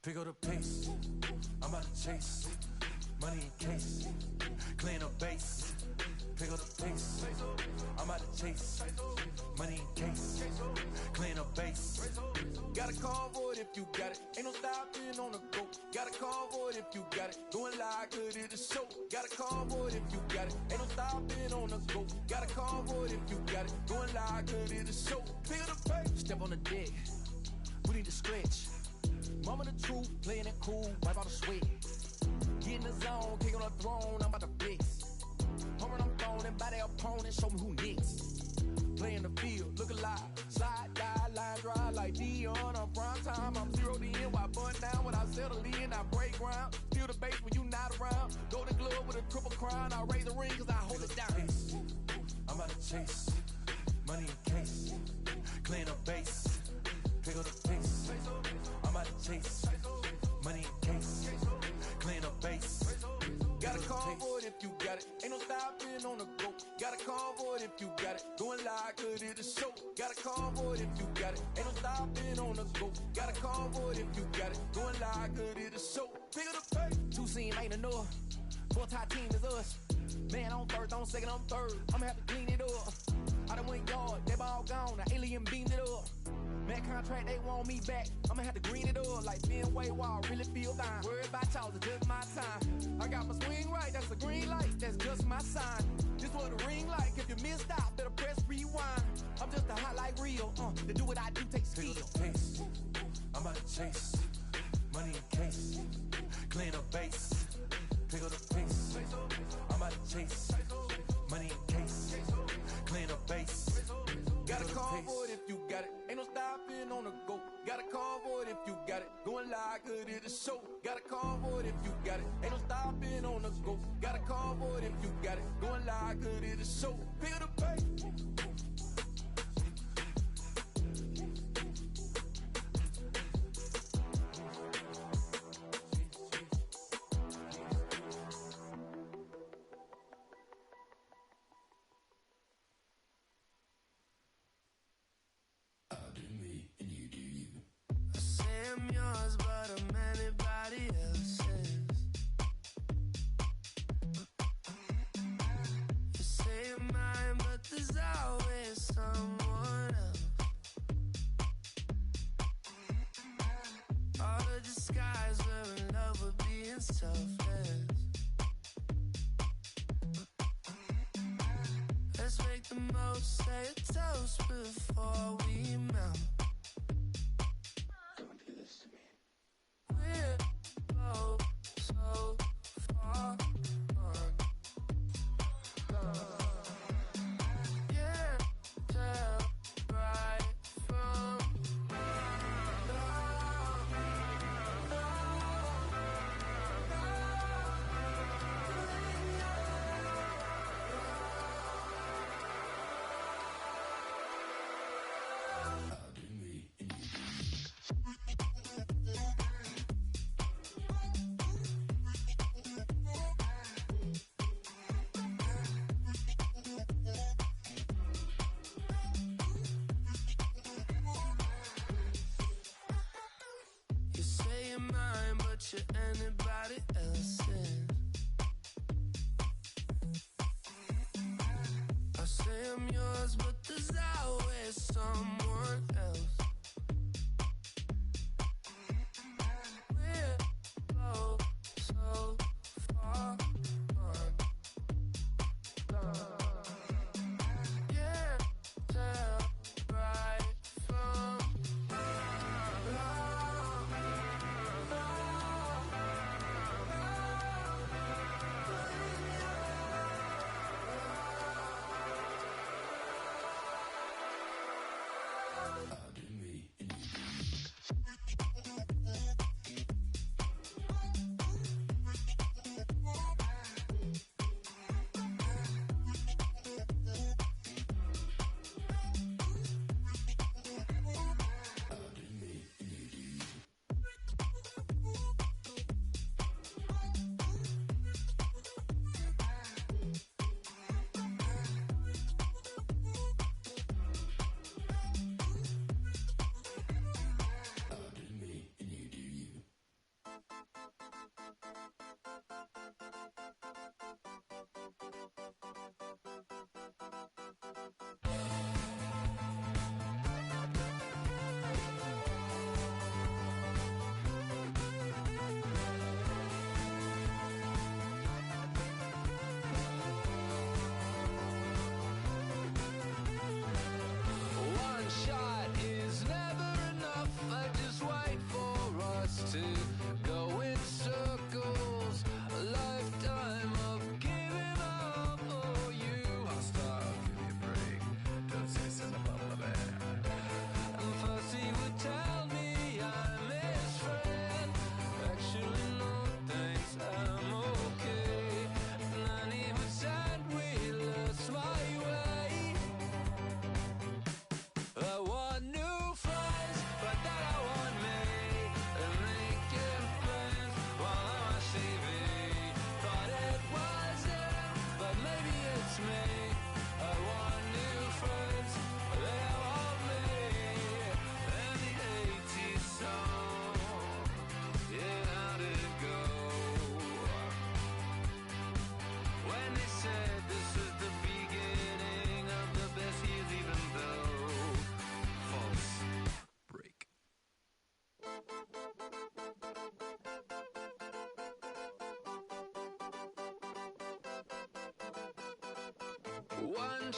Pick up the pace, I'm about to chase. Money in case, clean up base. Pick up the pace, I'm about to chase. Money in case, clean up base. Got a convoy if you got it. Ain't no stopping on the go. Got a convoy if you got it. Going live, good at the show. Got a convoy if you got it. Ain't no stopping on the go. Got a convoy if you got it. Going live, good at the show. Pick up the pace. Step on the deck, we need to stretch. Mama the truth, playing it cool, wipe out the sweat. Get in the zone, kick on the throne, I'm about to flex. Home I'm throwing and by their opponent, show me who next. Play in the field, look alive. Slide, die, line drive like Dion on prime time. I'm zeroed in, while bun down when I settle in. I break ground, steal the base when you not around. Golden glove with a triple crown. I raise the ring cause I hold it down. I'm about to chase, money in case. Clean up base, pick up the pace. I'm about to chase, money in case. Clean up base. Got a convoy if you got it. Ain't no stopping on the go. Got a convoy if you got it. Going live, good at the show. Got a convoy if you got it. Ain't no stopping on the go. Got a convoy if you got it. Going live, good at the show. Pick up the pace. Two scene ain't enough. Four-tie team is us. Man on first, on second, on third. I'ma have to clean it up. I done went yard, they ball gone. The alien beamed it up. Man contract, they want me back. I'ma have to green it up like Fenway Wall. Really feel fine. Worried about y'all, it's just my time. I got my swing right, that's a green light. That's just my sign. This what the ring like. If you missed out, better press rewind. I'm just a hot like real. To do what I do takes skill. Pick up the pace. I'm about to chase. Money in case. Clean up base. Pick up the pace. I'm about to chase. Money in case. Clean up base. Got a convoy if you got it. Ain't no stopping on the go. Got a convoy if you got it. Going live, good at the show. Got a convoy if you got it. Ain't no stopping on the go. Got a convoy if you got it. Going live, good at the show. Pick up the pace.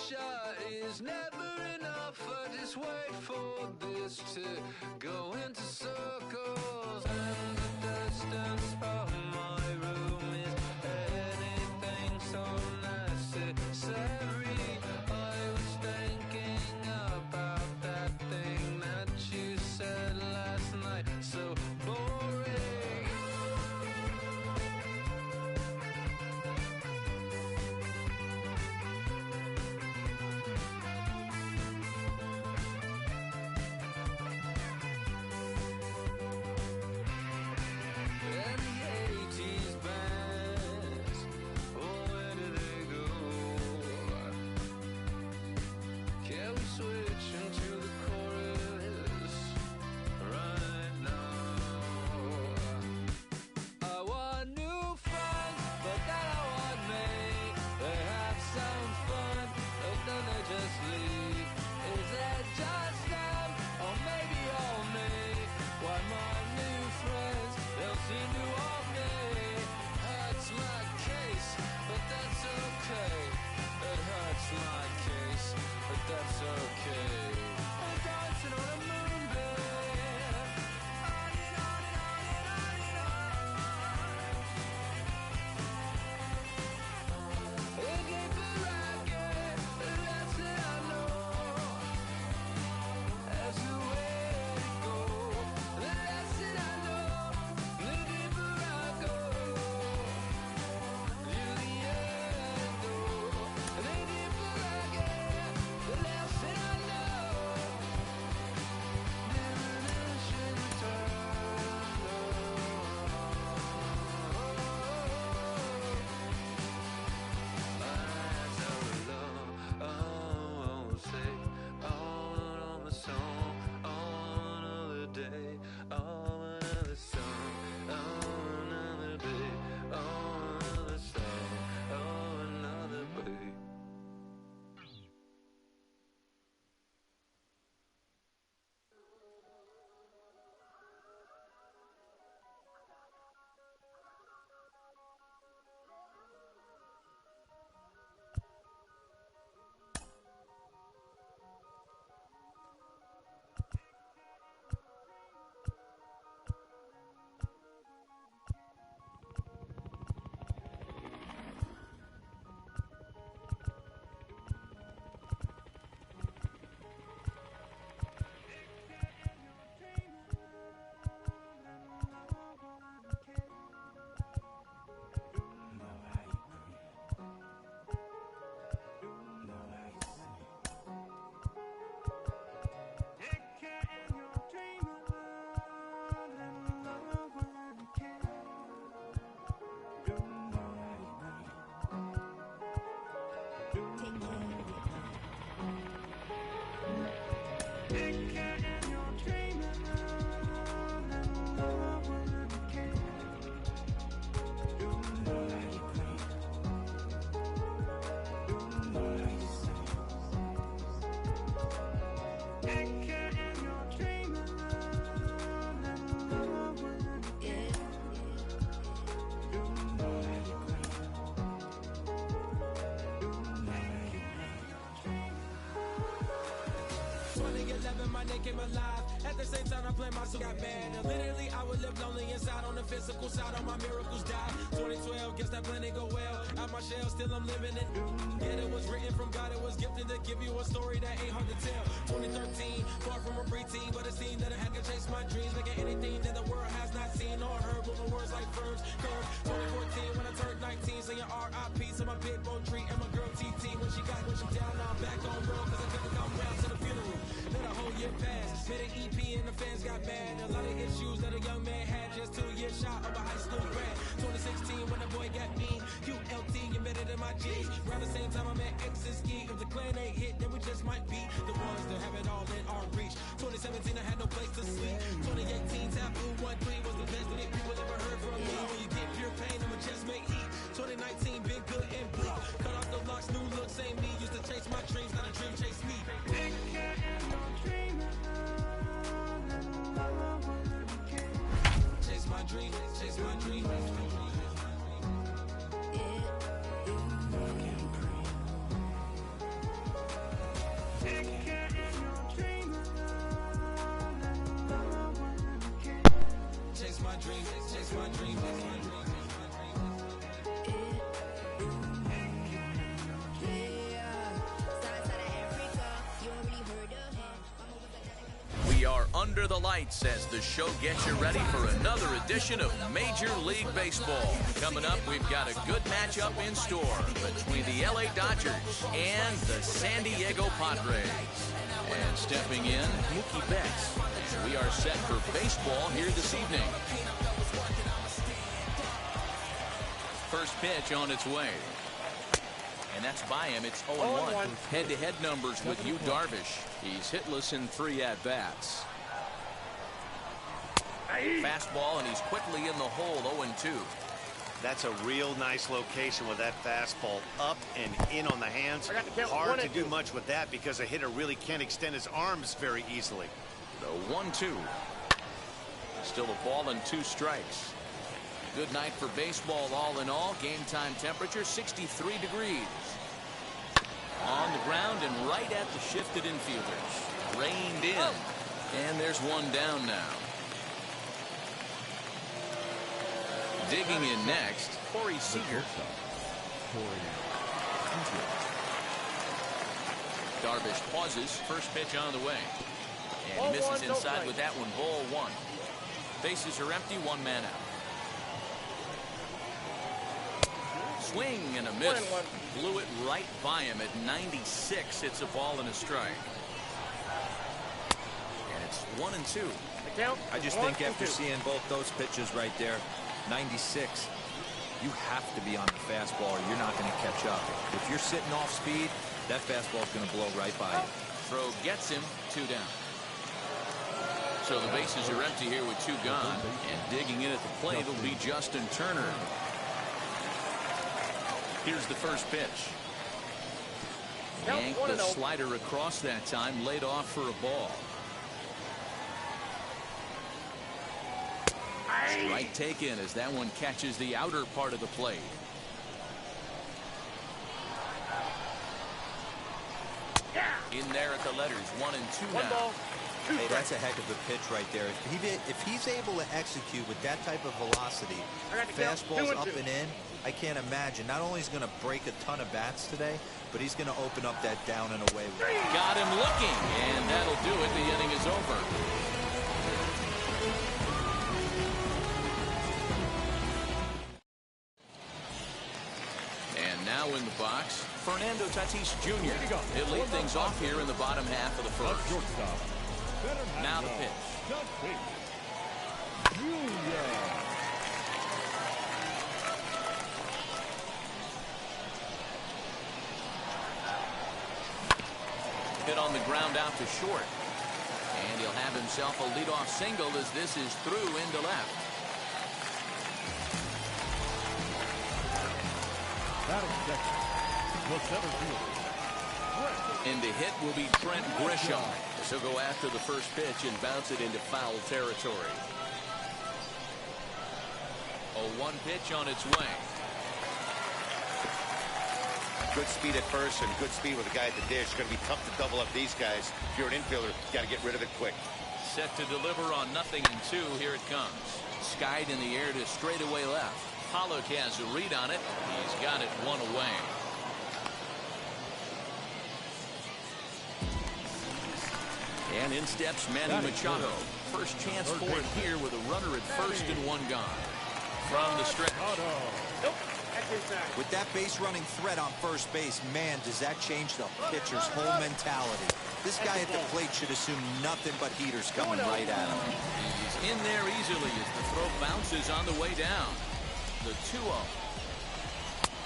shot is never enough. I just wait for this to go into circles. And the distance from my room is anything so necessary. I was thinking about that thing that you said last night. So boring. Came alive. At the same time I play my soul got bad. And literally I would live lonely inside. On the physical side, all my miracles died. 2012, guess that plan didn't go well. Out my shell, still I'm living it. Yeah, it was written from God, it was gifted to give you a story that ain't hard to tell. 2013, far from a preteen, but it seemed that I had to chase my dreams, making anything that the world has not seen or heard. With my words like verbs, curves. 2014, when I turned 19, saying R.I.P. to my big bone tree and my girl TT. When she down, now I'm back on road, cause I couldn't come down to the funeral. Let a whole year pass, made an EP and the fans got mad. A lot of issues that a young man had, just 2 years shy of a high school grad. 2016 when the boy got me, QLT embedded in my G's. Around the same time I met X and Ski. If the clan ain't hit, then we just might be the ones that have it all in our reach. 2017 I had no place to sleep. 2018 Taboo 1-3 was the best that people ever heard from me. When you get pure pain, I'ma just make heat. 2019 been good and bleak. Cut off the locks, new looks, ain't me. Used to chase my dreams, now the dream chase me. Chase my dream, chase my dream. under the lights as the show gets you ready for another edition of Major League Baseball. Coming up, we've got a good matchup in store between the LA Dodgers and the San Diego Padres. And stepping in, Mookie Betts. And we are set for baseball here this evening. First pitch on its way. And that's by him. It's 0-1. Head-to-head numbers with Yu Darvish. He's hitless in 3 at-bats. Fastball, and he's quickly in the hole, 0-2. That's a real nice location with that fastball up and in on the hands. Hard to do much with that because a hitter really can't extend his arms very easily. The 1-2. Still a ball and 2 strikes. Good night for baseball all in all. Game time temperature 63 degrees. On the ground and right at the shifted infielders. Reined in. And there's one down now. Digging in next, Corey Seager. Darvish pauses. First pitch on the way. And he misses inside with that one. Ball 1. Bases are empty. 1 man out. Swing and a miss. Blew it right by him at 96. It's a ball and a strike. And it's 1-2. I just think after seeing both those pitches right there, 96, you have to be on the fastball or you're not going to catch up. If you're sitting off speed, that fastball is going to blow right by you. Throw gets him. 2 down. So the bases are empty here with 2 gone. And digging in at the plate will be Justin Turner. Here's the first pitch. Yanked the slider across that time, laid off for a ball. Strike taken as that one catches the outer part of the plate. In there at the letters, 1-2 now. Hey, that's a heck of a pitch right there. If he's able to execute with that type of velocity, fastballs up and in, I can't imagine. Not only is he going to break a ton of bats today, but he's going to open up that down and away. Got him looking, and that'll do it. The inning is over. And now in the box, Fernando Tatis Jr. He'll lead things off here in the bottom half of the first. Now the pitch. Hit on the ground out to short. And he'll have himself a leadoff single as this is through into left. And the hit will be Trent Grisham. He'll go after the first pitch and bounce it into foul territory. A 1 pitch on its way. Good speed at first and good speed with the guy at the dish. It's going to be tough to double up these guys. If you're an infielder, you got to get rid of it quick. Set to deliver on 0-2. Here it comes. Skied in the air to straightaway left. Pollock has a read on it. He's got it 1 away. And in steps Manny Machado. First chance for it here with a runner at first and 1 gone. From the stretch. With that base running threat on first base, man, does that change the pitcher's whole mentality. This guy at the plate should assume nothing but heaters coming right at him. He's in there easily as the throw bounces on the way down. The 2-0.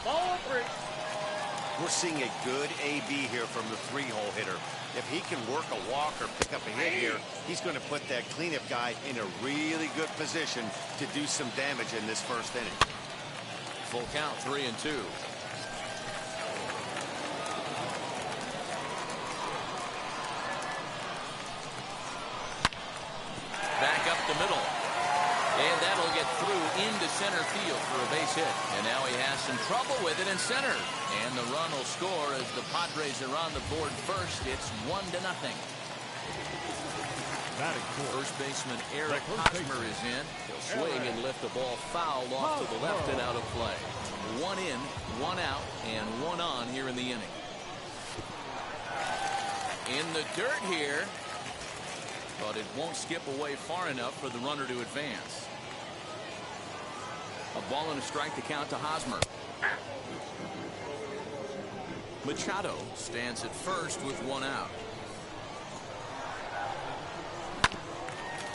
Ball 3. We're seeing a good AB here from the 3-hole hitter. If he can work a walk or pick up a hit here, he's going to put that cleanup guy in a really good position to do some damage in this first inning. Full count, 3-2. Back up the middle. And that'll get through into center field for a base hit. And now he has some trouble with it in center. And the run will score as the Padres are on the board first. It's 1-0. First baseman Eric Hosmer is in. He'll swing and lift the ball foul off to the left and out of play. 1 in, 1 out, and 1 on here in the inning. In the dirt here. but it won't skip away far enough for the runner to advance. A ball and a strike to count to Hosmer. Machado stands at first with one out.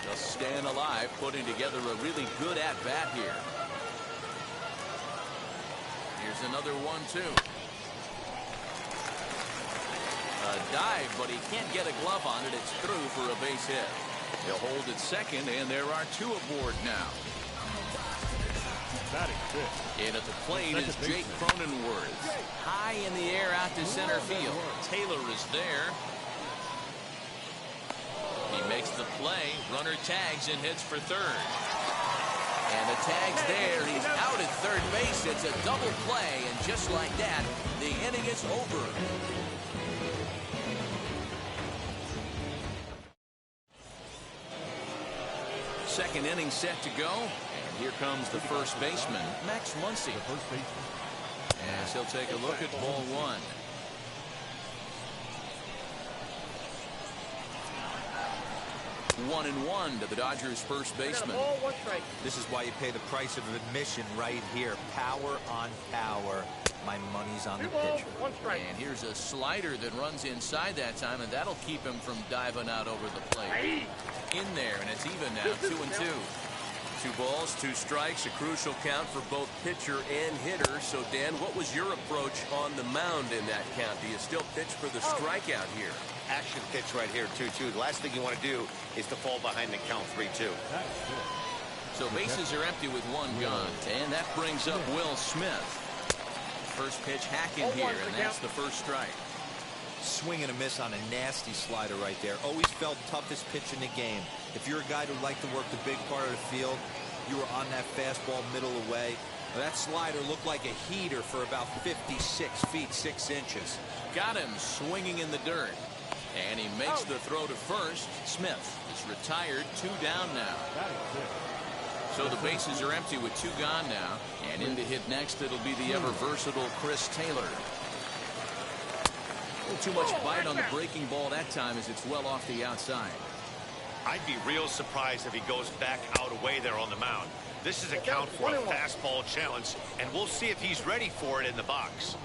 Just staying alive, putting together a really good at-bat here. Here's another 1-2. A dive, but he can't get a glove on it. It's through for a base hit. He'll hold at second, and there are two aboard now. In at the plate is Jake Cronenworth. High in the air out to center field. Taylor is there. He makes the play. Runner tags and hits for third. And the tag's there. He's out at third base. It's a double play, and just like that, the inning is over. Second inning set to go. And here comes the first baseman, Max Muncy. As he'll take a look at ball one. One and one to the Dodgers first baseman. This is why you pay the price of admission right here. Power on power. My money's on the pitcher. And here's a slider that runs inside that time, and that'll keep him from diving out over the plate. In there, and it's even now, 2-2. 2 balls, 2 strikes, a crucial count for both pitcher and hitter. So, Dan, what was your approach on the mound in that count? Do you still pitch for the strikeout here? Action pitch right here, 2-2. The last thing you want to do is to fall behind the count 3-2. So bases are empty with one gone, and that brings up Will Smith. First pitch hacking here, and that's the first strike. Swing and a miss on a nasty slider right there. Always felt toughest pitch in the game. If you're a guy who liked to work the big part of the field, you were on that fastball middle away. That slider looked like a heater for about 56 feet 6 inches. Got him swinging in the dirt. And he makes the throw to first. Smith is retired, 2 down now. So the bases are empty with 2 gone now. And in to hit next, it'll be the ever-versatile Chris Taylor. A little too much bite on the breaking ball that time as it's well off the outside. I'd be real surprised if he goes back out away there on the mound. This is a count for a fastball challenge, and we'll see if he's ready for it in the box.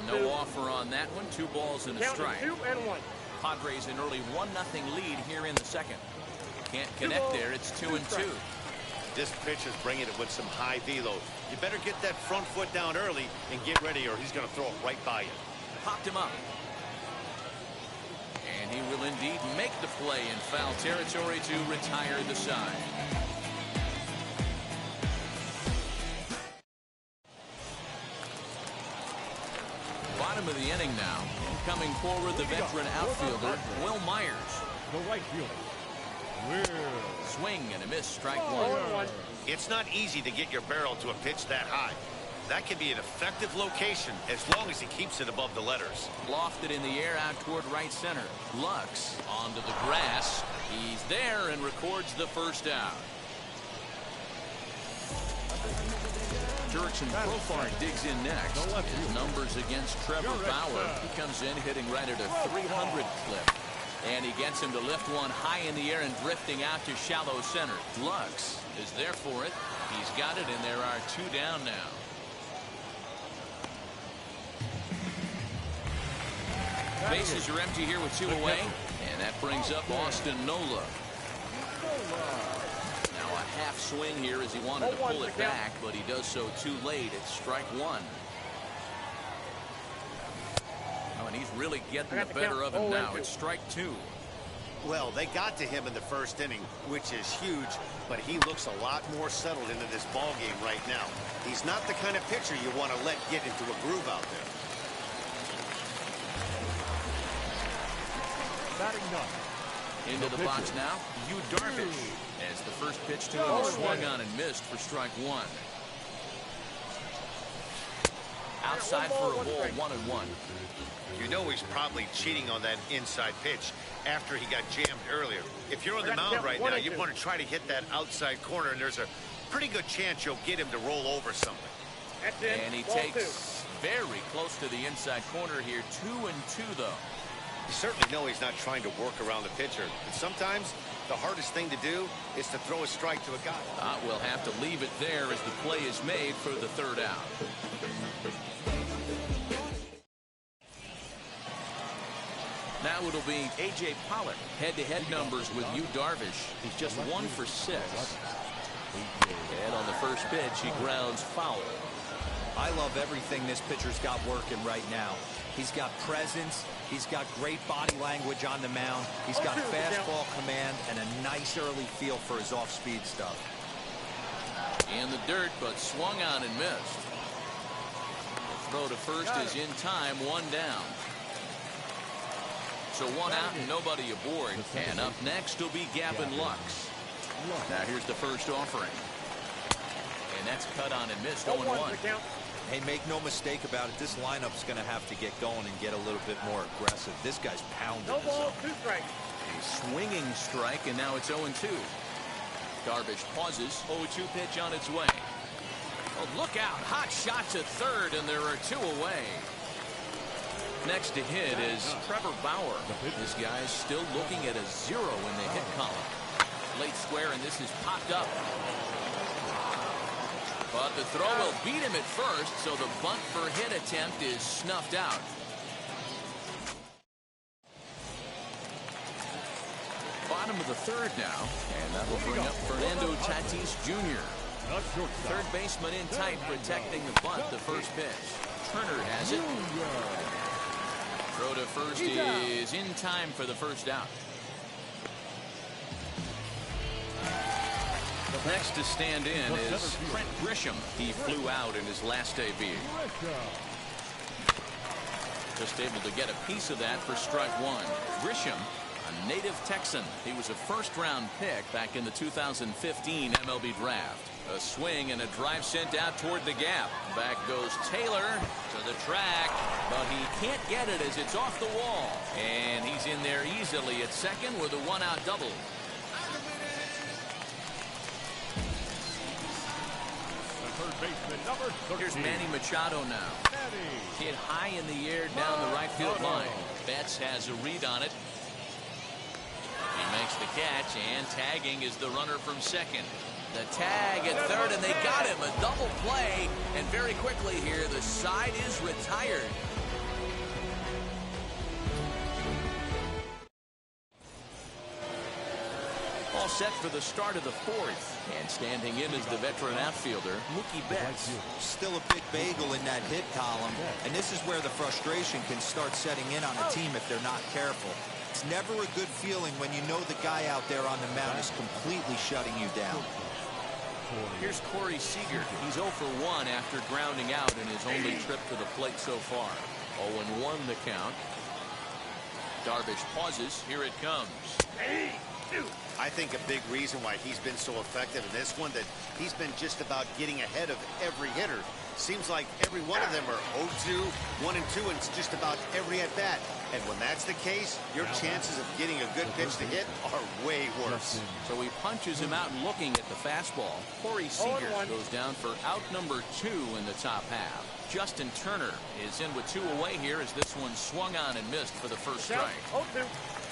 No offer on that one. 2 balls and a strike. Padres an early 1-0 lead here in the second. Can't connect there. It's 2-2. This pitch is bringing it with some high velo. You better get that front foot down early and get ready, or he's going to throw it right by you. Popped him up. And he will indeed make the play in foul territory to retire the side. Bottom of the inning now. Coming forward, the veteran outfielder, Will Myers. The right fielder. Swing and a miss, strike one. It's not easy to get your barrel to a pitch that high. That can be an effective location as long as he keeps it above the letters. Lofted in the air out toward right center. Lux onto the grass. He's there and records the first out. Jurickson Profar digs in next. His numbers against Trevor Bauer. He comes in hitting right at a 300 clip. And he gets him to lift one high in the air and drifting out to shallow center. Lux is there for it. He's got it, and there are 2 down now. Bases are empty here with 2 away. And that brings up Austin Nola. Now a half swing here as he wanted to pull it back, but he does so too late. It's strike one. Oh, and he's really getting the better of him now. It's strike 2. Well, they got to him in the first inning, which is huge, but he looks a lot more settled into this ball game right now. He's not the kind of pitcher you want to let get into a groove out there. Batting none. Into the box now, Yu Darvish. As the first pitch to him is swung on and missed for strike 1. Outside for a ball, 1-1. You know he's probably cheating on that inside pitch after he got jammed earlier. If you're on the mound right now, you want to try to hit that outside corner, and there's a pretty good chance you'll get him to roll over something. And he takes very close to the inside corner here. 2-2 though. You certainly know he's not trying to work around the pitcher. But sometimes the hardest thing to do is to throw a strike to a guy. We'll have to leave it there as the play is made for the third out. Now it'll be A.J. Pollock. Head-to-head numbers with Yu Darvish. He's just 1 for 6. And on the first pitch, he grounds foul. I love everything this pitcher's got working right now. He's got presence. He's got great body language on the mound. He's got fastball command and a nice early feel for his off-speed stuff. In the dirt, but swung on and missed. The throw to first is in time, 1 down. So 1 out and nobody aboard. And up next will be Gavin Lux. Now here's the first offering. And that's cut on and missed, 0-1. Hey, make no mistake about it. This lineup's going to have to get going and get a little bit more aggressive. This guy's pounding. No ball, 2 strikes. A swinging strike, and now it's 0-2. Darvish pauses. 0-2 pitch on its way. Oh, look out. Hot shot to third, and there are 2 away. Next to hit is Trevor Bauer. This guy's still looking at a 0 in the hit column. Late square, and this is popped up. But the throw will beat him at first, so the bunt for hit attempt is snuffed out. Bottom of the third now, and that will bring up Fernando Tatis Jr. Third baseman in tight, protecting the bunt, the first pitch. Turner has it. Throw to first is in time for the first out. Next to stand in is Trent Grisham. He flew out in his last debut. Just able to get a piece of that for strike 1. Grisham, a native Texan. He was a first-round pick back in the 2015 MLB draft. A swing and a drive sent out toward the gap. Back goes Taylor to the track, but he can't get it as it's off the wall. And he's in there easily at second with a 1-out double. Here's Manny Machado now. Hit high in the air down the right field line. Betts has a read on it. He makes the catch, and tagging is the runner from second. The tag at third, and they got him. A double play, and very quickly here, the side is retired. All set for the start of the fourth. And standing in is the veteran outfielder, Mookie Betts. Still a big bagel in that hit column. And this is where the frustration can start setting in on a team if they're not careful. It's never a good feeling when you know the guy out there on the mound is completely shutting you down. Here's Corey Seager. He's 0 for 1 after grounding out in his only trip to the plate so far. 0-1 the count. Darvish pauses. Here it comes. I think a big reason why he's been so effective in this one, that he's been just about getting ahead of every hitter. Seems like every one of them are 0-2, 1-2, and it's just about every at-bat. And when that's the case, your chances of getting a good pitch to hit are way worse. So he punches him out looking at the fastball. Corey Seager goes down for out number 2 in the top half. Justin Turner is in with 2 away here as this one swung on and missed for the first strike.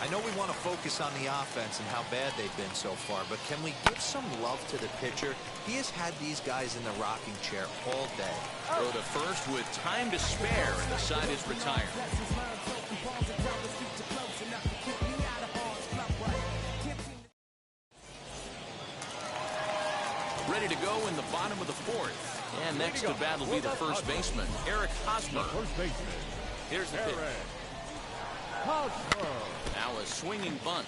I know we want to focus on the offense and how bad they've been so far, but can we give some love to the pitcher? He has had these guys in the rocking chair all day. Throw to first with time to spare, and the side is retired. Ready to go in the bottom of the fourth. And next to bat will be the first baseman, Eric Hosmer. Here's the pitch. Now a swinging bunt.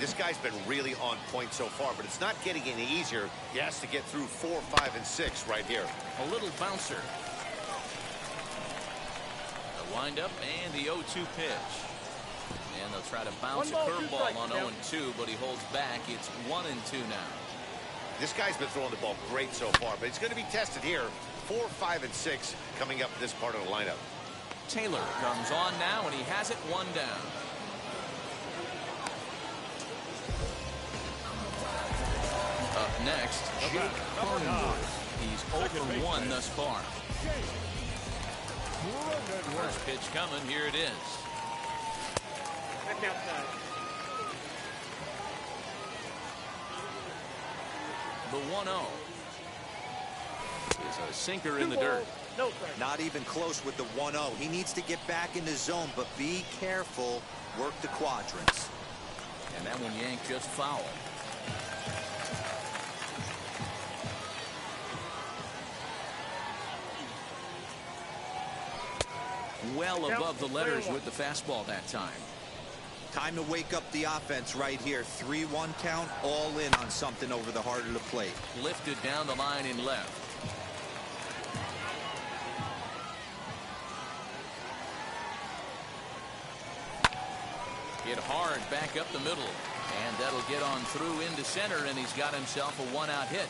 This guy's been really on point so far, but it's not getting any easier. He has to get through 4, 5, and 6 right here. A little bouncer. The windup and the 0-2 pitch. And they'll try to bounce a curveball on 0-2, but he holds back. It's 1-2 now. This guy's been throwing the ball great so far, but it's going to be tested here. 4, 5, and 6 coming up this part of the lineup. Taylor comes on now, and he has it 1 down. Up next, Jake Cronenworth. He's 0 for 1 thus far. First pitch coming. Here it is. Back outside. The 1-0 is a sinker in the dirt. No strike. Not even close with the 1-0. He needs to get back in the zone, but be careful. Work the quadrants. And that one yanked just foul. Well above the letters with the fastball that time. Time to wake up the offense right here. 3-1 count, all in on something over the heart of the plate. Lifted down the line in left. Hit hard back up the middle. And that'll get on through into center, and he's got himself a one-out hit.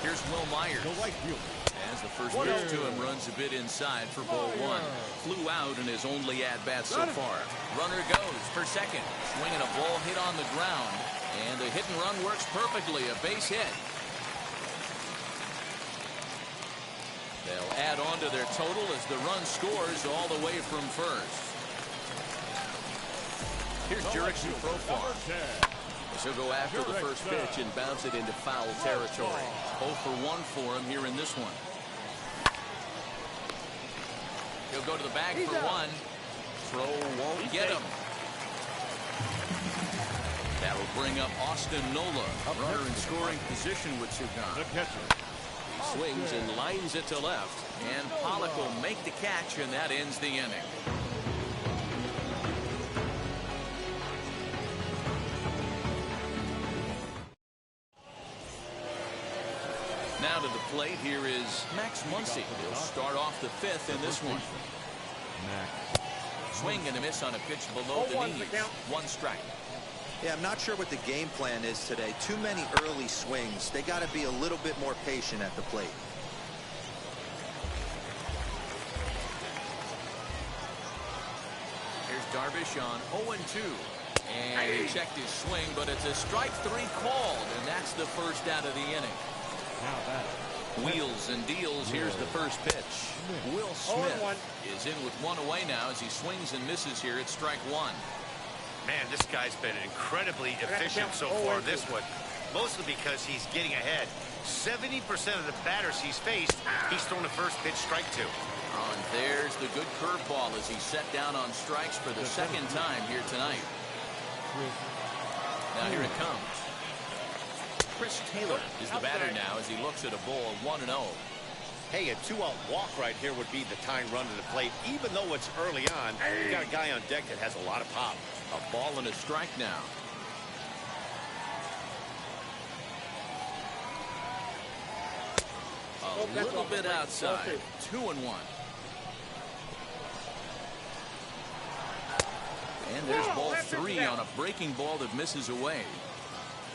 Here's Will Myers. The right fielder. As the first pitch to him runs a bit inside for ball one. Flew out in his only at-bat so far. Runner goes for second. Swinging a ball hit on the ground. And the hit and run works perfectly. A base hit. They'll add on to their total as the run scores all the way from first. Here's Jurickson Profar. He'll go after the first pitch and bounce it into foul territory. 0 for 1 for him here in this one. He'll go to the bag for one. Throw won't get him. That'll bring up Austin Nola. Runner in scoring position with two gone. The catcher. He swings and lines it to left. And Pollock will make the catch, and that ends the inning. Now to the plate, here is Max Muncy. He'll start off the fifth in this one. Swing and a miss on a pitch below the knees. One strike. Yeah, I'm not sure what the game plan is today. Too many early swings. They got to be a little bit more patient at the plate. Here's Darvish on 0-2. And he checked his swing, but it's a strike three called, and that's the first out of the inning. Now that. Wheels and deals. Here's the first pitch. Will Smith is in with one away now as he swings and misses here at strike one. Man, this guy's been incredibly efficient so far this one, mostly because he's getting ahead. 70% of the batters he's faced, he's thrown the first pitch, strike two. And there's the good curveball as he's set down on strikes for the second time here tonight. Now here it comes. Chris Taylor is the batter now as he looks at a ball 1-0. Hey, a two-out walk right here would be the tying run to the plate. Even though it's early on, you got a guy on deck that has a lot of pop. A ball and a strike now. A little bit outside. 2-1. And there's ball three on a breaking ball that misses away.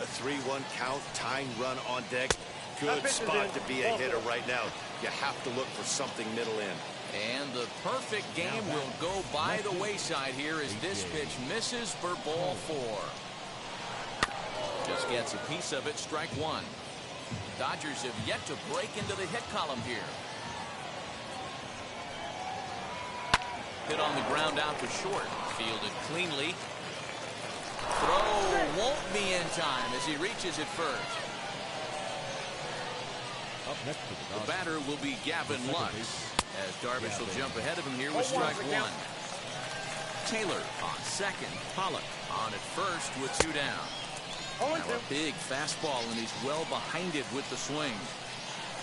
A 3-1 count, tying run on deck. Good spot to be a hitter right now. You have to look for something middle in. And the perfect game will go by the wayside here as this pitch misses for ball four. Just gets a piece of it, strike one. Dodgers have yet to break into the hit column here. Hit on the ground out to short. Fielded cleanly. Throw won't be in time as he reaches it first. Up next to The batter will be Gavin Lux, as Darvish will jump ahead of him here with strike one. Taylor on second. Pollock on at first with two down. Now a big fastball, and he's well behind it with the swing.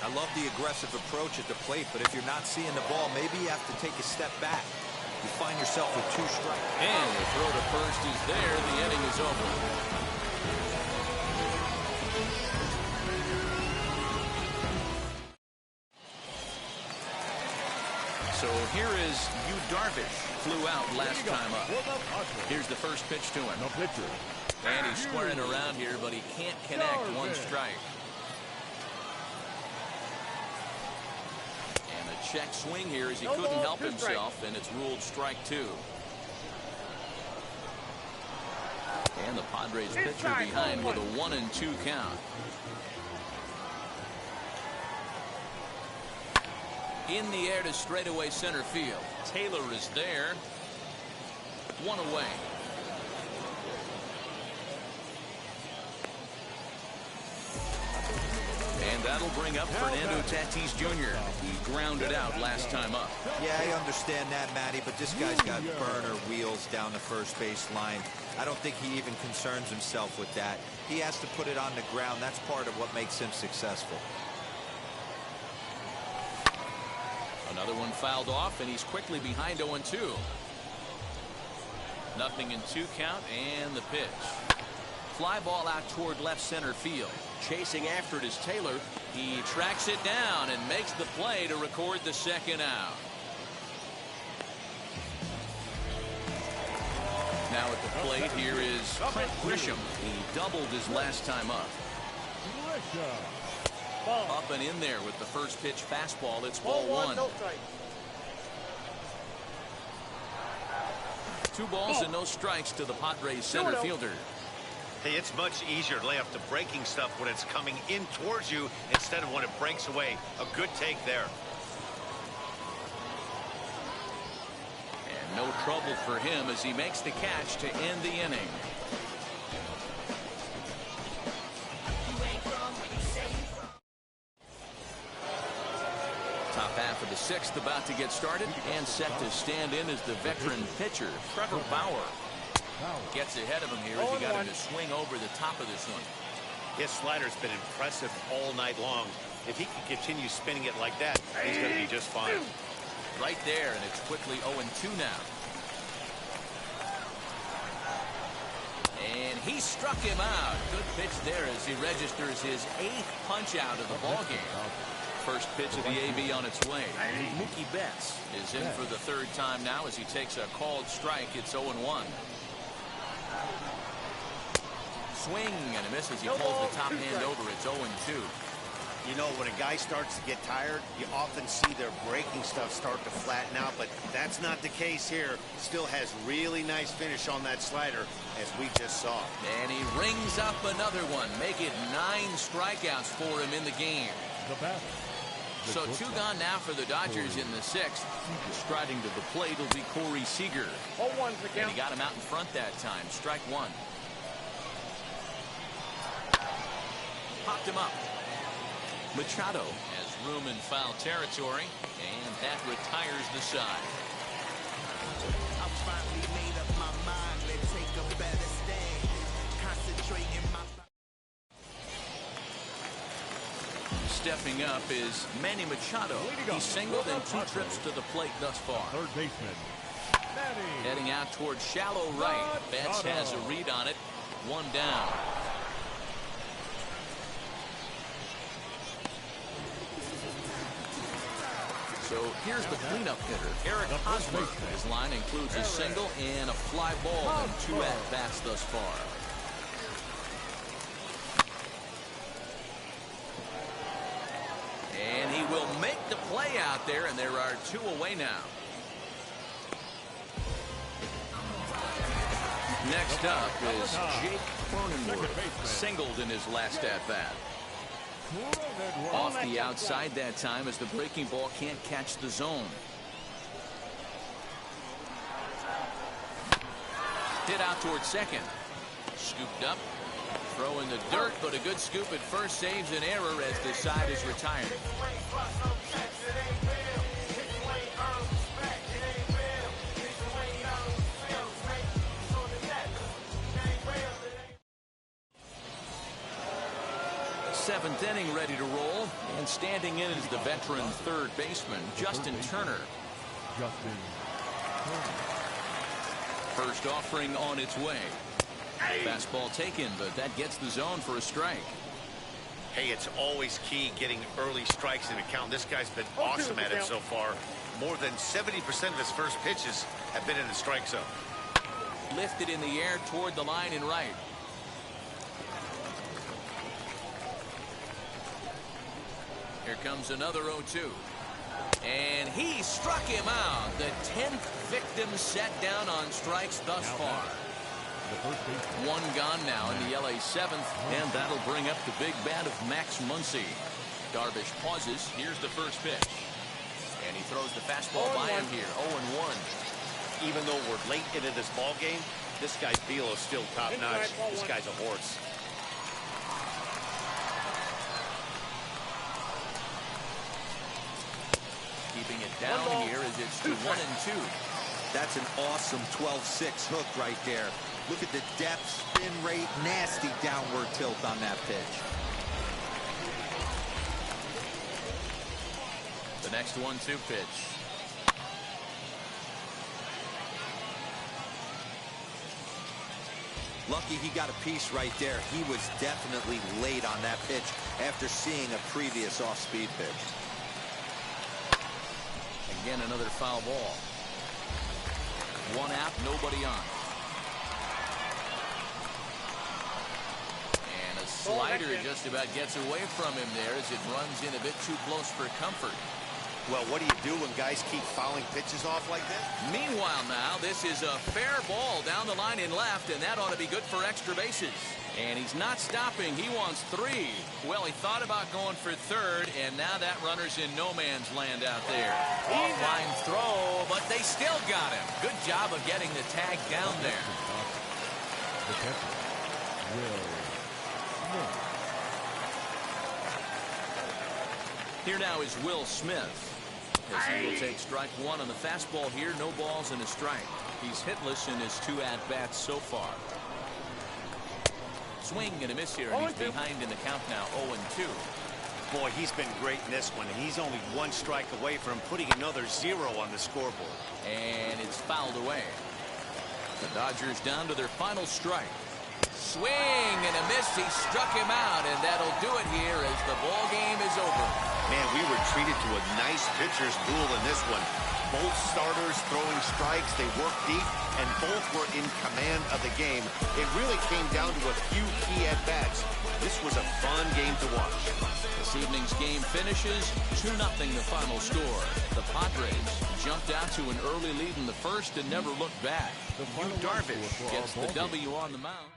I love the aggressive approach at the plate, but if you're not seeing the ball, maybe you have to take a step back. You find yourself with two strikes. And the throw to first is there. The inning is over. So here is Yu Darvish. Flew out last time up. Here's the first pitch to him. No pitcher. And he's squaring around here, but he can't connect. One strike. And a check swing here as he couldn't help himself, and it's ruled strike two. And the Padres pitcher behind with a 1-2 count. In the air to straightaway center field. Taylor is there. One away. And that'll bring up Fernando Tatis Jr. He grounded out last time up. Yeah, I understand that, Matty, but this guy's got burner wheels down the first base line. I don't think he even concerns himself with that. He has to put it on the ground. That's part of what makes him successful. Another one fouled off, and he's quickly behind 0-2. Nothing in 2 count, and the pitch. Fly ball out toward left center field. Chasing after it is Taylor. He tracks it down and makes the play to record the second out. Now at the plate here is Trent Grisham. He doubled his last time up. Up and in there with the first pitch fastball. It's ball 1. 2 balls and no strikes to the Padres center fielder. Hey, it's much easier to lay off the breaking stuff when it's coming in towards you instead of when it breaks away. A good take there. And no trouble for him as he makes the catch to end the inning. Top half of the 6th about to get started, and set to stand in is the veteran pitcher, Trevor Bauer. Gets ahead of him here as he got him to swing over the top of this one. His slider's been impressive all night long. If he can continue spinning it like that, he's going to be just fine. Right there, and it's quickly 0-2 now. And he struck him out. Good pitch there as he registers his 8th punch out of the ballgame. First pitch of the AB on its way. Mookie Betts is in for the 3rd time now as he takes a called strike. It's 0-1. Swing and a miss as he pulls the top hand over. It's 0-2. You know, when a guy starts to get tired, you often see their breaking stuff start to flatten out, but that's not the case here. Still has really nice finish on that slider, as we just saw. And he rings up another one. Make it 9 strikeouts for him in the game. So 2 gone now for the Dodgers in the 6th. Striding to the plate will be Corey Seager. And he got him out in front that time. Strike 1. Popped him up. Machado has room in foul territory, and that retires the side. I finally made up my mind. Let's take a better stand. Concentrating my. Stepping up is Manny Machado. He singled in 2 trips to the plate thus far. Third baseman. Heading out towards shallow right. Betts has a read on it. 1 down. So here's the cleanup hitter, Eric Hosmer. His line includes a single and a fly ball and 2 at-bats thus far. And he will make the play out there, and there are 2 away now. Next up is Jake Cronenworth, singled in his last at-bat. Off the outside that time as the breaking ball can't catch the zone. Hit out towards second. Scooped up. Throw in the dirt, but a good scoop at first saves an error as the side is retired. Seventh inning ready to roll, and standing in is the veteran 3rd baseman, Justin Turner. First offering on its way. Fastball taken, but that gets the zone for a strike. Hey, it's always key getting early strikes in a count. This guy's been awesome at it so far. More than 70% of his first pitches have been in the strike zone. Lifted in the air toward the line and right. Here comes another 0-2. And he struck him out. The 10th victim set down on strikes thus far. 1 gone now in the LA 7th, and that'll bring up the big bat of Max Muncy. Darvish pauses. Here's the first pitch. And he throws the fastball by him here. 0-1. Even though we're late into this ball game, this guy's feel is still top-notch. This guy's a horse. Keeping it down here as it's to 1-2. That's an awesome 12-6 hook right there. Look at the depth, spin rate, nasty downward tilt on that pitch. The next 1-2 pitch. Lucky he got a piece right there. He was definitely late on that pitch after seeing a previous off-speed pitch. Again, another foul ball. One out, nobody on. And a slider just about gets away from him there as it runs in a bit too close for comfort. Well, what do you do when guys keep fouling pitches off like that? Meanwhile now, this is a fair ball down the line in left, and that ought to be good for extra bases. And he's not stopping. He wants 3. Well, he thought about going for third, and now that runner's in no man's land out there. Offline throw, but they still got him. Good job of getting the tag down there. The catcher, Will Smith. Here now is Will Smith. As he will take strike 1 on the fastball here. No balls and a strike. He's hitless in his 2 at-bats so far. Swing and a miss here, and he's behind in the count now, 0-2. Boy, he's been great in this one, and he's only 1 strike away from putting another 0 on the scoreboard. And it's fouled away. The Dodgers down to their final strike. Swing and a miss. He struck him out, and that'll do it here as the ball game is over. Man, we were treated to a nice pitcher's duel in this one. Both starters throwing strikes, they worked deep, and both were in command of the game. It really came down to a few key at-bats. This was a fun game to watch. This evening's game finishes 2-0 the final score. The Padres jumped out to an early lead in the first and never looked back. Yu Darvish gets the W on the mound.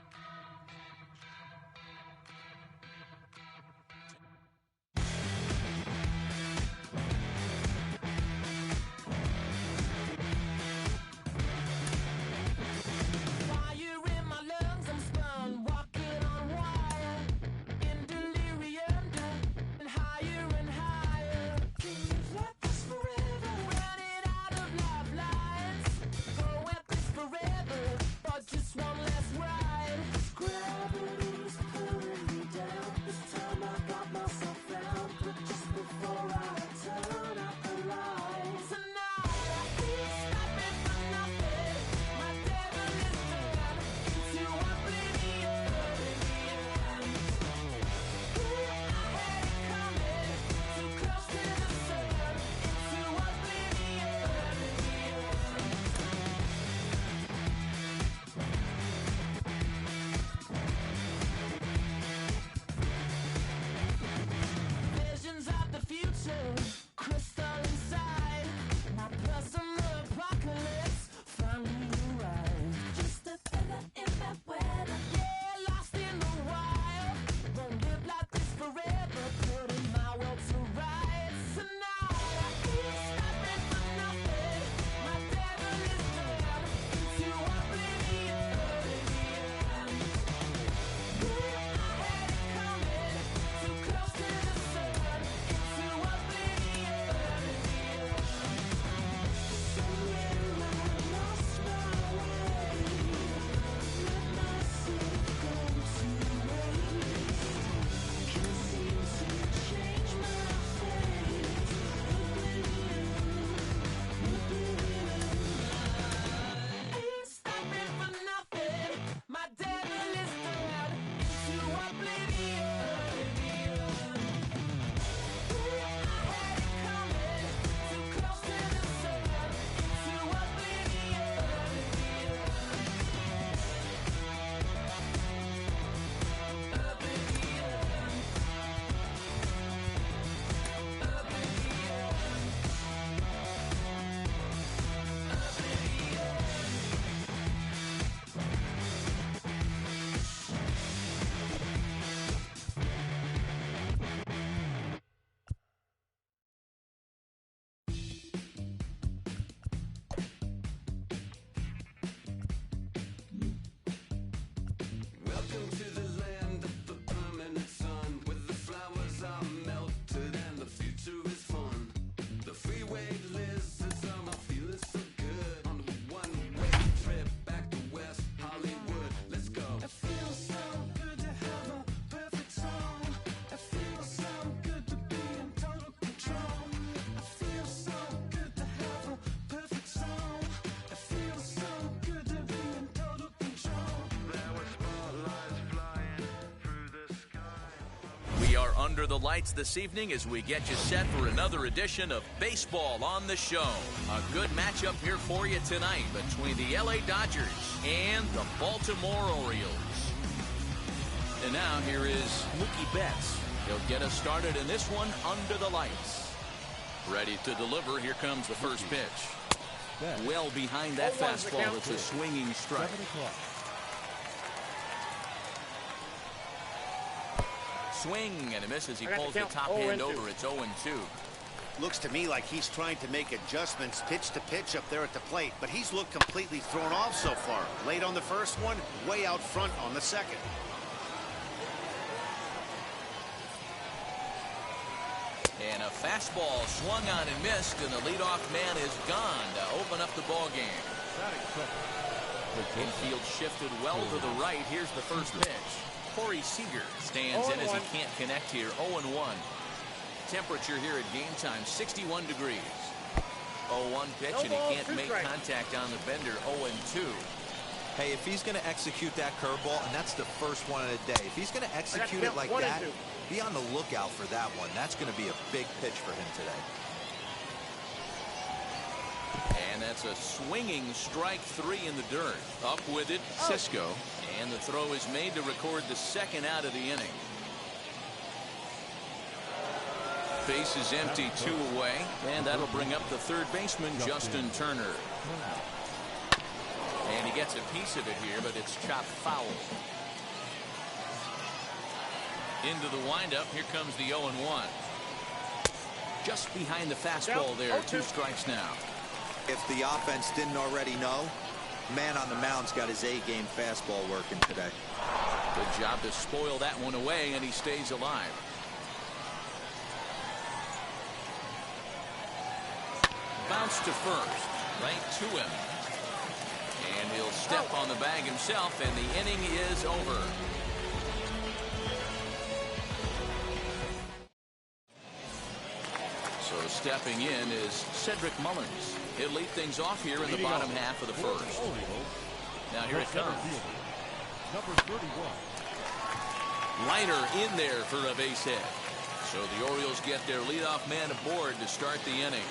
under the lights this evening as we get you set for another edition of Baseball on the Show. A good matchup here for you tonight between the LA Dodgers and the Baltimore Orioles. And now here is Mookie Betts. He'll get us started in this one under the lights. Ready to deliver. Here comes the first pitch. Well behind that fastball. It's a swinging strike. Swing and a miss as he pulls the top hand over. It's 0-2. Looks to me like he's trying to make adjustments pitch to pitch up there at the plate, but he's looked completely thrown off so far. Late on the first one, way out front on the second. And a fastball swung on and missed, and the leadoff man is gone to open up the ball game. Infield shifted well to the right. Here's the first pitch. Corey Seager stands in as he can't connect here. 0-1. Temperature here at game time, 61 degrees. 0-1 pitch, and he can't make contact on the bender. 0-2. Hey, if he's going to execute that curveball, and that's the first one of the day, if he's going to execute it like that, be on the lookout for that one. That's going to be a big pitch for him today. And that's a swinging strike 3 in the dirt. Up with it, Cisco. And the throw is made to record the second out of the inning. Base is empty, 2 away. And that'll bring up the third baseman, Justin Turner. And he gets a piece of it here, but it's chopped foul. Into the windup. Here comes the 0-1. Just behind the fastball there. 2 strikes now. If the offense didn't already know, man on the mound's got his A-game fastball working today. Good job to spoil that one away, and he stays alive. Bounce to first. Right to him. And he'll step on the bag himself, and the inning is over. So stepping in is Cedric Mullins. He'll lead things off here in the bottom half of the first. Now here it comes. Number 31. Liner in there for a base hit. So the Orioles get their leadoff man aboard to start the inning.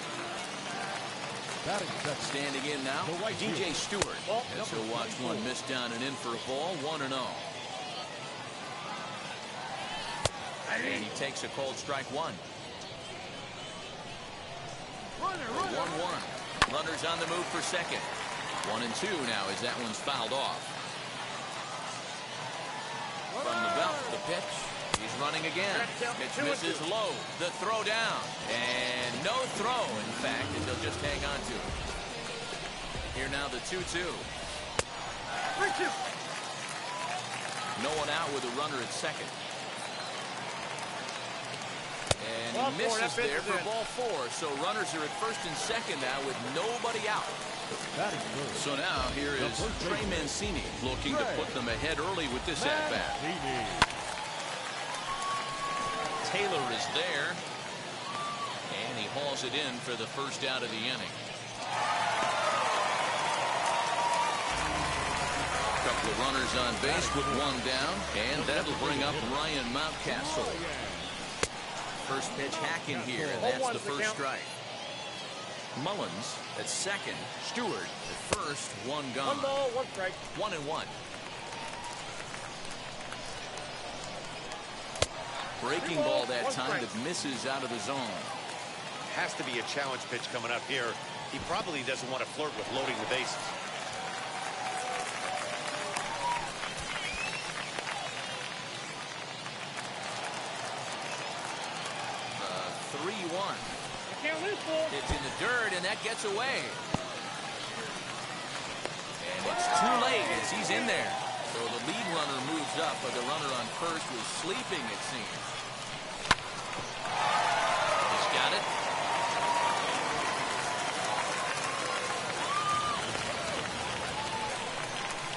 Standing in now, DJ Stewart. As he'll watch one miss down and in for a ball, 1-0. And he takes a cold strike 1. 1-1. Runners on the move for second. 1-2 now as that one's fouled off. From the belt, the pitch. He's running again. Pitch misses low. The throw down. And no throw, in fact, and they'll just hang on to it. Here now the 2-2. No one out with a runner at second. And he misses there for ball 4. So runners are at first and second now with nobody out. So now here is Trey Mancini looking to put them ahead early with this at-bat. Taylor is there. And he hauls it in for the first out of the inning. Couple of runners on base with 1 down. And that'll bring up Ryan Mountcastle. First pitch hacking here, and that's the first strike. Mullins at second. Stewart at first. 1 gone. 1 ball, 1 strike. 1-1. Breaking ball that time that misses out of the zone. Has to be a challenge pitch coming up here. He probably doesn't want to flirt with loading the bases. 3-1. It's in the dirt, and that gets away. And it's too late as he's in there. So the lead runner moves up, but the runner on first was sleeping, it seems. He's got it.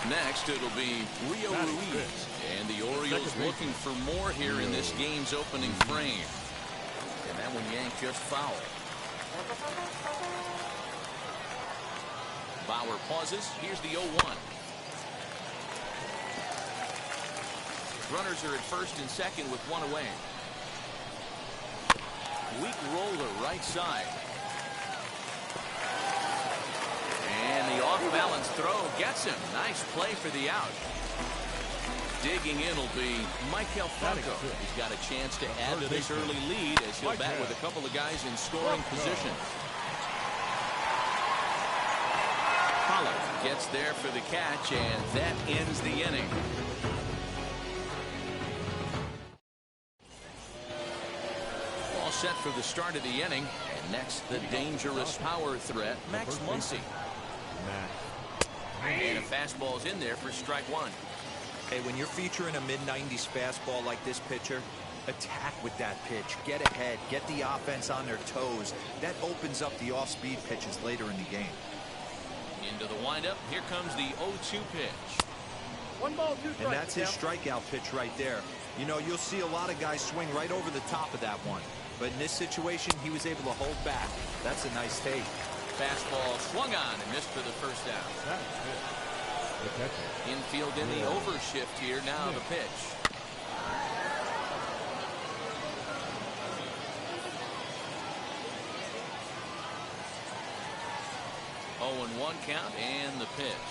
Next, it'll be Rio Ruiz. And the Orioles looking for more here in this game's opening frame. And that one yanked just foul. Bauer pauses. Here's the 0-1. Runners are at first and second with 1 away. weak roller right side. And the off-balance throw gets him. Nice play for the out. Digging in will be Michael Franco. He's got a chance to add to this early lead as he'll bat with a couple of guys in scoring position. Pollard gets there for the catch, and that ends the inning. All set for the start of the inning. And next, the dangerous power threat, Max Muncy. And a fastball's in there for strike one. Hey, when you're featuring a mid-90s fastball like this pitcher, attack with that pitch. Get ahead. Get the offense on their toes. That opens up the off-speed pitches later in the game. Into the windup. Here comes the 0-2 pitch. 1 ball, 2 strikes. And that's his strikeout pitch right there. You know, you'll see a lot of guys swing right over the top of that one. But in this situation, he was able to hold back. That's a nice take. Fastball swung on and missed for the first out. That is good. The catcher. Infield in the overshift here. Now the pitch. Oh, and 1 count and the pitch.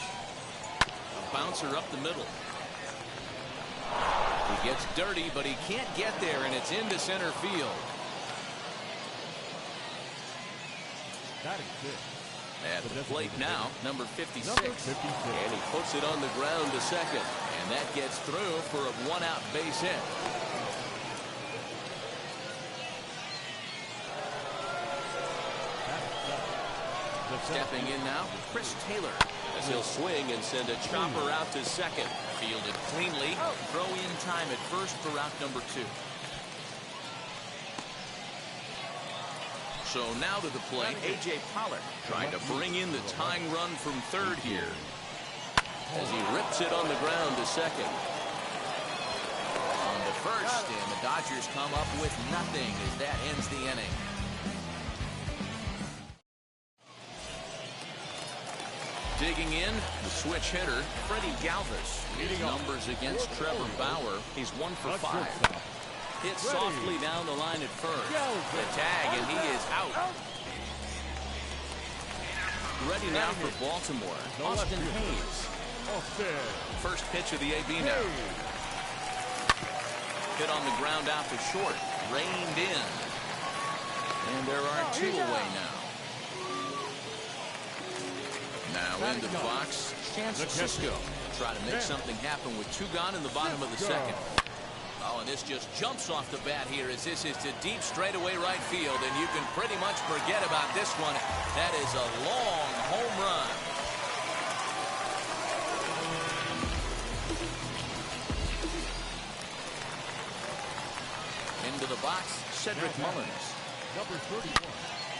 A bouncer up the middle. He gets dirty, but he can't get there, and it's into center field. That is good. At the plate now, number 56. Number 56. And he puts it on the ground to second. And that gets through for a 1-out base hit. Stepping in now, Chris Taylor, as he'll swing and send a chopper out to second. Fielded cleanly. Throw in time at first for out number 2. So now to the plate, A.J. Pollard trying to bring in the tying run from third here as he rips it on the ground to second. On to first, and the Dodgers come up with nothing as that ends the inning. Digging in, the switch hitter, Freddie Galvis. His numbers against Trevor Bauer. He's 1 for 5. Hit softly down the line at first. The tag, and he is out. Ready now for Baltimore, Austin Hayes. First pitch of the AB now. Hit on the ground out to short. Reined in. And there are 2 away now. Now into the box, Chance Cisco. Try to make something happen with 2 gone in the bottom of the second. Oh, and this just jumps off the bat here as this is to deep straightaway right field, and you can pretty much forget about this one. That is a long home run. Into the box, Cedric Mullins. Number 31.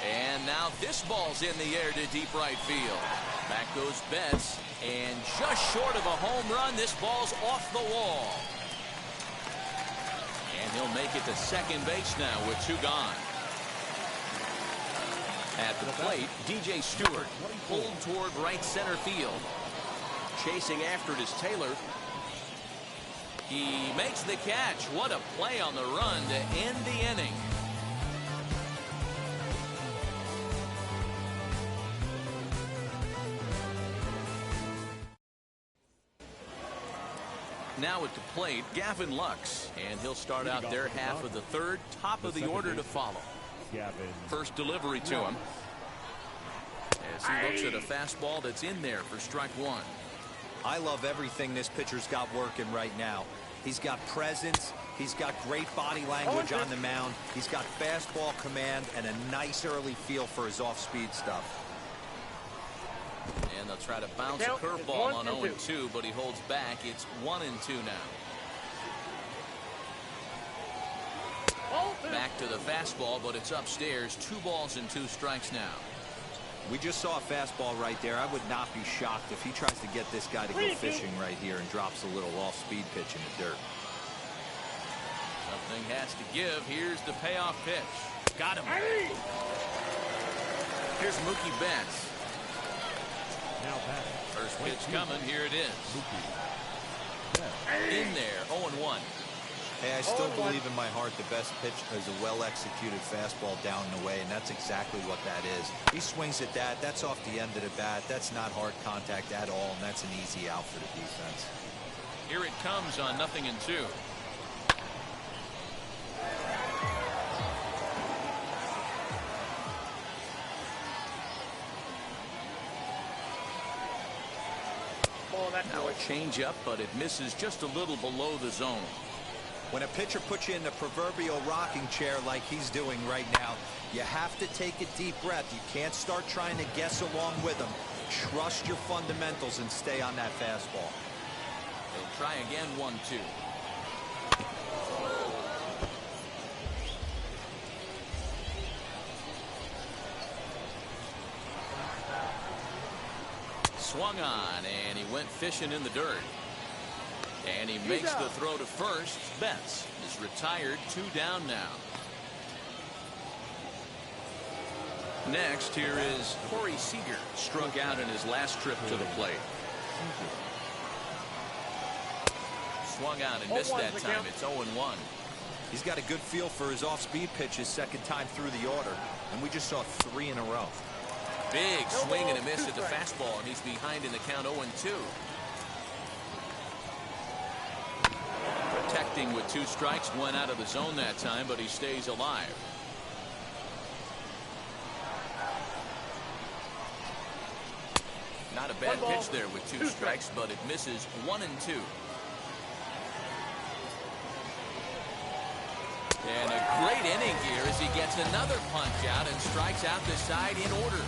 And now this ball's in the air to deep right field. Back goes Betts, and just short of a home run, this ball's off the wall. And he'll make it to second base now with 2 gone. At the plate, DJ Stewart pulled toward right center field. Chasing after it is Taylor. He makes the catch. What a play on the run to end the inning. Now at the plate, Gavin Lux, and he'll start out their half of the third, top of the order to follow. First delivery to him as he looks at a fastball that's in there for strike 1. I love everything this pitcher's got working right now. He's got presence. He's got great body language on the mound. He's got fastball command and a nice early feel for his off-speed stuff. And they'll try to bounce a curveball on 0-2, but he holds back. It's 1-2 now. Back to the fastball, but it's upstairs. 2 balls and 2 strikes now. We just saw a fastball right there. I would not be shocked if he tries to get this guy to go fishing right here and drops a little off-speed pitch in the dirt. Something has to give. Here's the payoff pitch. Got him. Here's Mookie Betts. First pitch coming. Here it is. In there. 0-1. Hey, I still believe in my heart the best pitch is a well-executed fastball down and away, and that's exactly what that is. He swings at that. That's off the end of the bat. That's not hard contact at all, and that's an easy out for the defense. Here it comes on 0-2. Now a changeup, but it misses just a little below the zone. When a pitcher puts you in the proverbial rocking chair like he's doing right now, you have to take a deep breath. You can't start trying to guess along with him. Trust your fundamentals and stay on that fastball. They'll try again, 1-2. Swung on, and he went fishing in the dirt. And he makes the throw to first. Betts is retired, 2 down now. Next, here is Corey Seager, struck out in his last trip to the plate. Swung on and missed that time. It's 0-1. He's got a good feel for his off-speed pitches second time through the order, and we just saw 3 in a row. Big swing and a miss at the fastball, and he's behind in the count 0-2. Protecting with 2 strikes, went out of the zone that time, but he stays alive. Not a bad pitch there with 2 strikes, but it misses 1-2. And a great inning here as he gets another punch out and strikes out the side in order.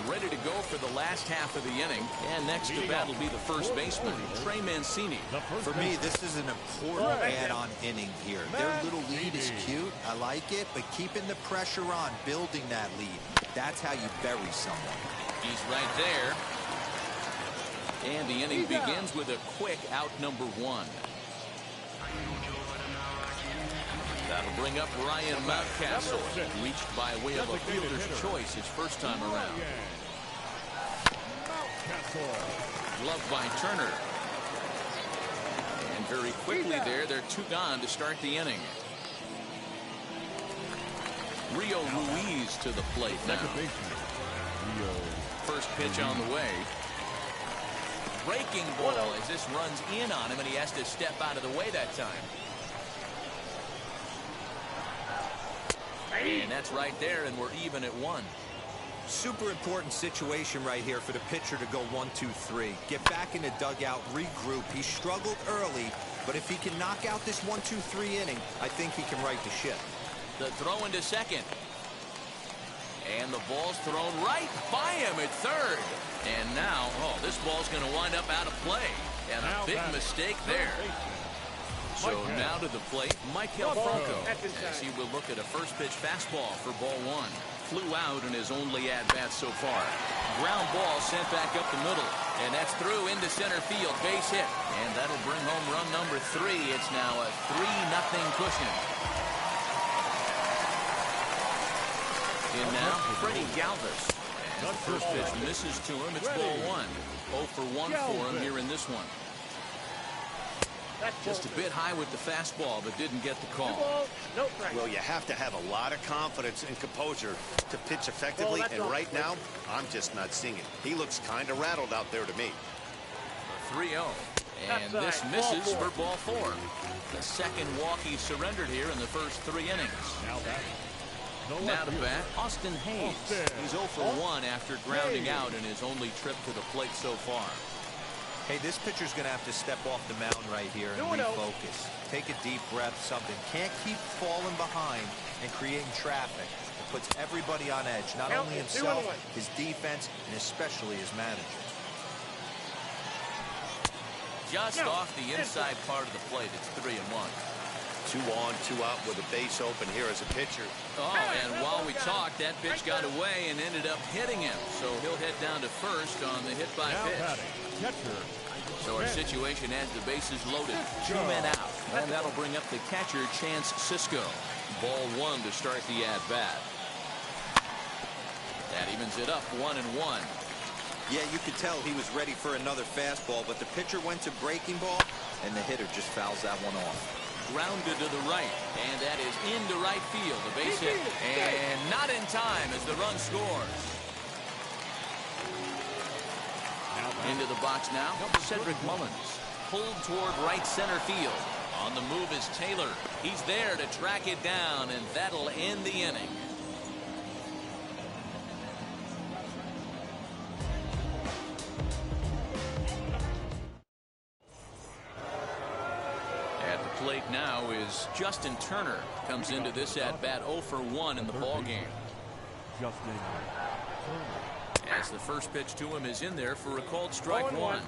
Ready to go for the last half of the inning. And next to bat will be the first baseman, Trey Mancini. For me, this is an important add-on inning here. Their little lead is cute. I like it. But keeping the pressure on, building that lead, that's how you bury someone. He's right there. And the inning begins with a quick out number 1. That'll bring up Ryan Mountcastle, reached by way of a fielder's choice his first time around. Gloved by Turner. And very quickly they're 2 gone to start the inning. Rio Ruiz to the plate now. First pitch on the way. Breaking ball as this runs in on him, and he has to step out of the way that time. And that's right there, and we're even at 1. Super important situation right here for the pitcher to go 1-2-3. Get back in the dugout, regroup. He struggled early, but if he can knock out this 1-2-3 inning, I think he can right the ship. The throw into second. And the ball's thrown right by him at third. And now, this ball's going to wind up out of play. And a big mistake there. So now to the plate, Michael Franco, as he will look at a first pitch fastball for ball 1. Flew out in his only at-bat so far. Ground ball sent back up the middle. And that's through into center field. Base hit. And that'll bring home run number 3. It's now a 3-0 cushion. In now, Freddie Galvis. And the first pitch misses to him. It's ball 1. 0 for 1 for him here in this one. Just a bit high with the fastball, but didn't get the call. Well, you have to have a lot of confidence and composure to pitch effectively, and right now, I'm just not seeing it. He looks kind of rattled out there to me. 3-0. And this misses for ball 4. The second walk he surrendered here in the first 3 innings. Now to bat, Austin Hayes. He's 0 for 1 after grounding out in his only trip to the plate so far. Hey, this pitcher's going to have to step off the mound right here and refocus. Take a deep breath, something. Can't keep falling behind and creating traffic. It puts everybody on edge, not only himself, his defense, and especially his manager. Just off the inside part of the plate, it's 3-1. 2 on, 2 out with a base open here as a pitcher. And while we talked, that pitch got away and ended up hitting him. So he'll head down to first on the hit by pitch. So our situation has the bases loaded. 2 men out. And that'll bring up the catcher, Chance Sisco. Ball 1 to start the at-bat. That evens it up 1-1. Yeah, you could tell he was ready for another fastball, but the pitcher went to breaking ball, and the hitter just fouls that one off. Grounded to the right, and that is into right field. The base hit, and not in time as the run scores. Into the box now, Cedric Mullins. Pulled toward right center field. On the move is Taylor. He's there to track it down, and that'll end the inning. At the plate now is Justin Turner. Comes into this at-bat 0 for 1 in the ballgame. Justin Turner. As the first pitch to him is in there for a called strike one.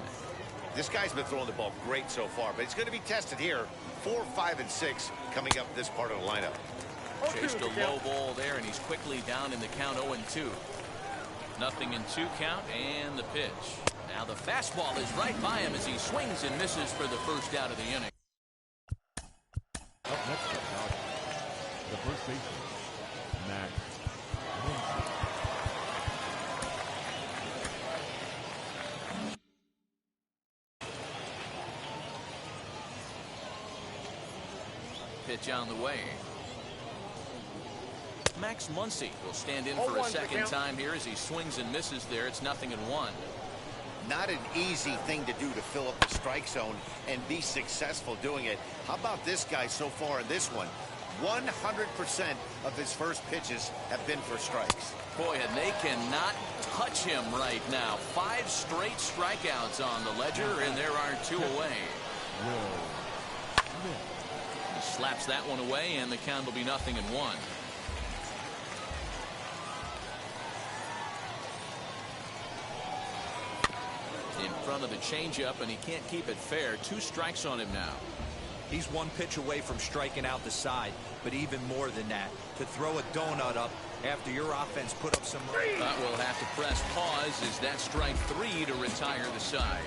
This guy's been throwing the ball great so far, but he's going to be tested here. 4, 5, and 6 coming up this part of the lineup. Chased a low ball there, and he's quickly down in the count 0-2. 0-2 count, and the pitch. Now the fastball is right by him as he swings and misses for the first out of the inning. Up next, the first baseman, Max Muncy. Pitch on the way. Max Muncy will stand in for a second time here as he swings and misses there. It's 0-1. Not an easy thing to do to fill up the strike zone and be successful doing it. How about this guy so far in this one? 100% of his first pitches have been for strikes. Boy, and they cannot touch him right now. 5 straight strikeouts on the ledger, and there are 2 away. He slaps that one away, and the count will be 0-1. In front of the changeup, and he can't keep it fair. 2 strikes on him now. He's 1 pitch away from striking out the side, but even more than that, to throw a donut up after your offense put up some... But we'll have to press pause as that strike 3 to retire the side.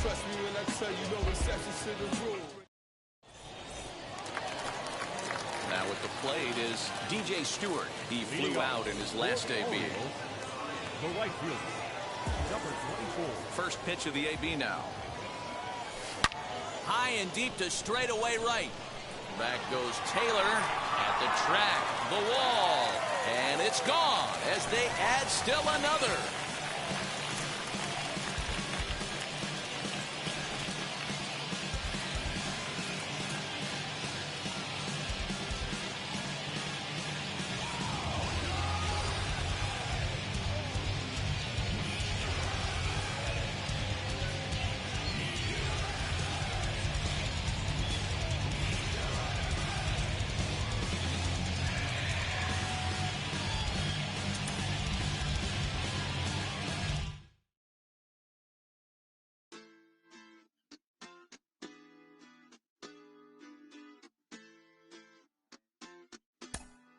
Trust me when I tell you no exceptions to the rule. Now at the plate is DJ Stewart. He flew out in his last AB. The right fielder, number 24. First pitch of the AB now. High and deep to straightaway right. Back goes Taylor at the track, the wall, and it's gone as they add still another.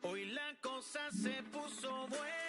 Hoy la cosa se puso buena.